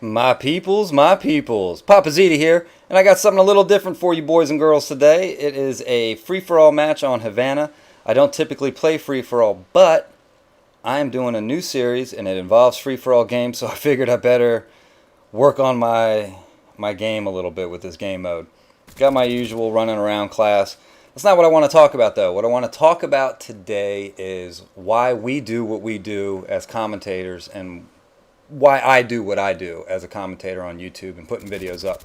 My peoples, Papaziti here, and I got something a little different for you boys and girls today. It is a free-for-all match on Havana. I don't typically play free-for-all, but I am doing a new series, and it involves free-for-all games, so I figured I better work on my game a little bit with this game mode. Got my usual running around class. That's not what I want to talk about, though. What I want to talk about today is why we do what we do as commentators and why I do what I do as a commentator on YouTube and putting videos up.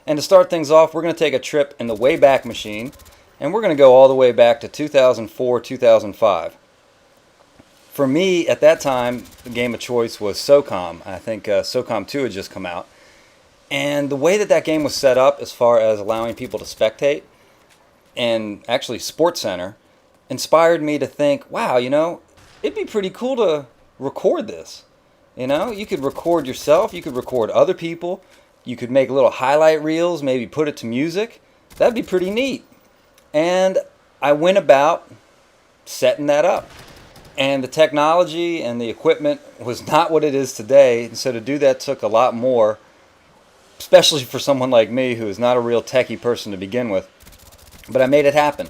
And to start things off, we're going to take a trip in the Wayback Machine, and we're going to go all the way back to 2004, 2005. For me, at that time, the game of choice was SOCOM. I think SOCOM 2 had just come out. And the way that that game was set up as far as allowing people to spectate, and actually SportsCenter, inspired me to think, wow, it'd be pretty cool to record this. You could record yourself, you could record other people, you could make little highlight reels, maybe put it to music. That'd be pretty neat. And I went about setting that up. And the technology and the equipment was not what it is today, and so to do that took a lot more, especially for someone like me who is not a real techie person to begin with. But I made it happen.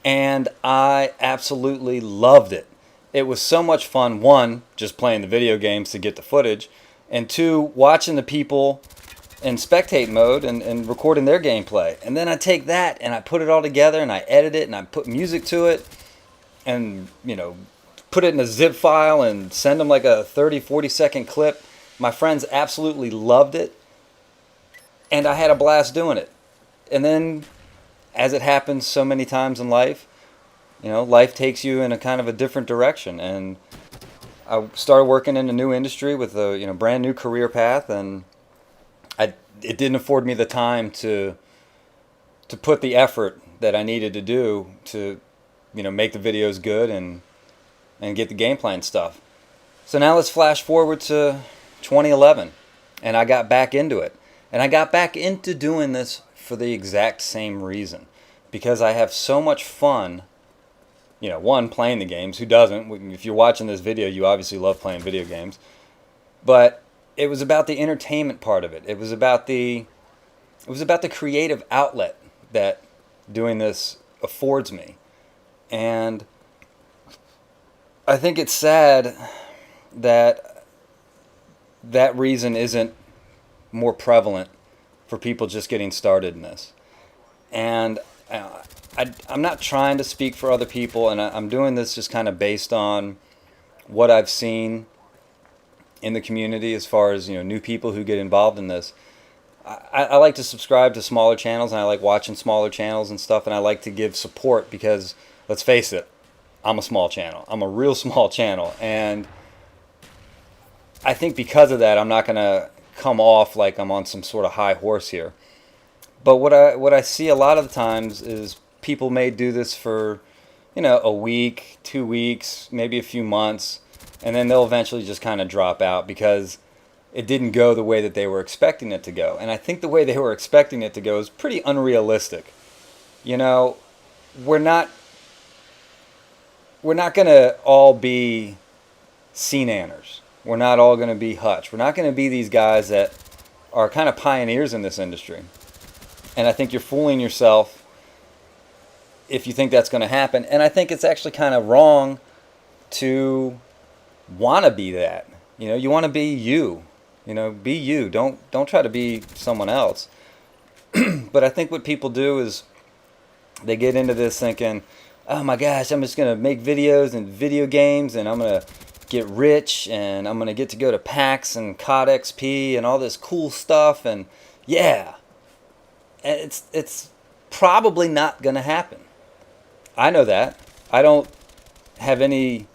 And I absolutely loved it. It was so much fun, one, just playing the video games to get the footage, and two, watching the people in spectate mode and recording their gameplay. And then I take that and I put it all together and I edit it and I put music to it and, put it in a zip file and send them like a 30, 40-second clip. My friends absolutely loved it, and I had a blast doing it. And then, as it happens so many times in life, life takes you in a kind of a different direction, and I started working in a new industry with a brand new career path, and it didn't afford me the time to put the effort that I needed to do to make the videos good and get the gameplay and stuff. So now let's flash forward to 2011, and I got back into it, and I got back into doing this for the exact same reason, because I have so much fun. One, playing the games. Who doesn't? If you're watching this video, you obviously love playing video games. But it was about the entertainment part of it. It was about the creative outlet that doing this affords me. And I think it's sad that that reason isn't more prevalent for people just getting started in this. And I'm not trying to speak for other people, and I'm doing this just kind of based on what I've seen in the community as far as new people who get involved in this. I like to subscribe to smaller channels, and I like watching smaller channels and stuff, and I like to give support because, let's face it, I'm a small channel. I'm a real small channel, and I think because of that, I'm not going to come off like I'm on some sort of high horse here. But what I see a lot of the times is people may do this for, a week, 2 weeks, maybe a few months, and then they'll eventually just kind of drop out because it didn't go the way that they were expecting it to go. And I think the way they were expecting it to go is pretty unrealistic. We're not going to all be scene-anners. We're not all going to be Hutch. We're not going to be these guys that are kind of pioneers in this industry. And I think you're fooling yourself if you think that's going to happen. And I think it's actually kind of wrong to want to be that. You want to be you. Be you. Don't try to be someone else. But I think what people do is they get into this thinking, oh my gosh, I'm just going to make videos and video games, and I'm going to get rich, and I'm going to get to go to PAX and COD XP and all this cool stuff, and yeah. And it's probably not going to happen. I know that. I don't have any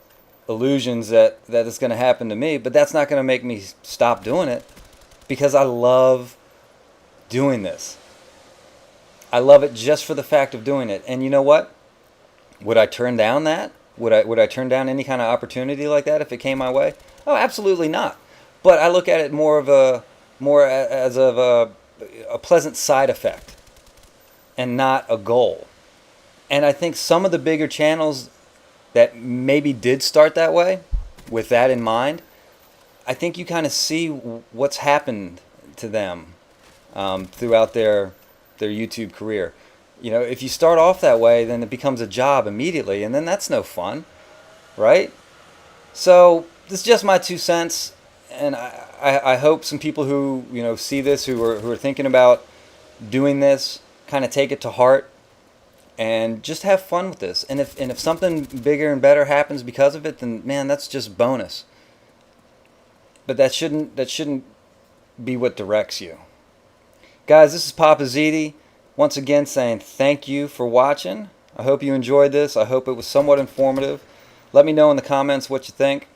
illusions that it's going to happen to me, but that's not going to make me stop doing it because I love doing this. I love it just for the fact of doing it. And you know what? Would I turn down that? Would I turn down any kind of opportunity like that if it came my way? Oh, absolutely not. But I look at it more as a pleasant side effect and not a goal. And I think some of the bigger channels that maybe did start that way, with that in mind, I think you kind of see what's happened to them throughout their YouTube career. You know, if you start off that way, then it becomes a job immediately, and then that's no fun, right? So this is just my 2 cents, and I hope some people who see this, who are thinking about doing this, kind of take it to heart and just have fun with this. And if something bigger and better happens because of it, then man, that's just bonus. But that shouldn't be what directs you. Guys, this is papaziti. Once again, saying thank you for watching. I hope you enjoyed this. I hope it was somewhat informative. Let me know in the comments what you think,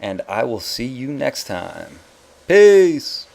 and I will see you next time. Peace!